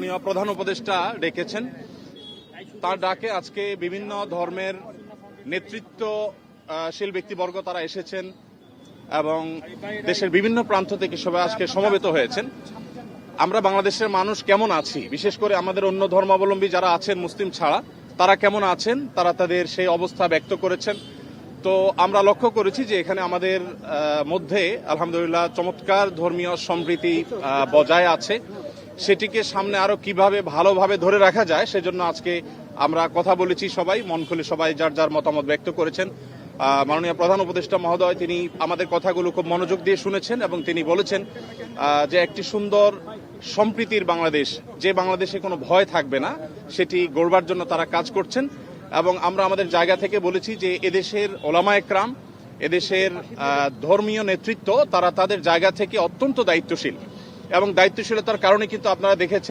মাননীয় প্রধান উপদেষ্টা ডেকেছেন। তার ডাকে আজকে বিভিন্ন ধর্মের নেতৃত্বশীল ব্যক্তিবর্গ তারা এসেছেন এবং দেশের বিভিন্ন প্রান্ত থেকে সবাই আজকে সমবেত হয়েছেন। আমরা বাংলাদেশের মানুষ কেমন আছি, বিশেষ করে আমাদের অন্য ধর্মাবলম্বী যারা আছেন মুসলিম ছাড়া, তারা কেমন আছেন, তারা তাদের সেই অবস্থা ব্যক্ত করেছেন। তো আমরা লক্ষ্য করেছি যে এখানে আমাদের মধ্যে আলহামদুলিল্লাহ চমৎকার ধর্মীয় সম্প্রীতি বজায় আছে। সেটিকে সামনে আরো কিভাবে ভালোভাবে ধরে রাখা যায় সেজন্য আজকে আমরা কথা বলেছি, সবাই মন খুলে সবাই যার যার মতামত ব্যক্ত করেছেন। মাননীয় প্রধান উপদেষ্টা মহোদয় তিনি আমাদের কথাগুলো খুব মনোযোগ দিয়ে শুনেছেন এবং তিনি বলেছেন যে একটি সুন্দর সম্প্রীতির বাংলাদেশ, যে বাংলাদেশে কোনো ভয় থাকবে না, সেটি গড়বার জন্য তারা কাজ করছেন। এবং আমরা আমাদের জায়গা থেকে বলেছি যে এদেশের ওলামা একরাম, এদেশের ধর্মীয় নেতৃত্ব তারা তাদের জায়গা থেকে অত্যন্ত দায়িত্বশীল এবং দায়িত্বশীলতার কারণে কিন্তু আপনারা দেখেছেন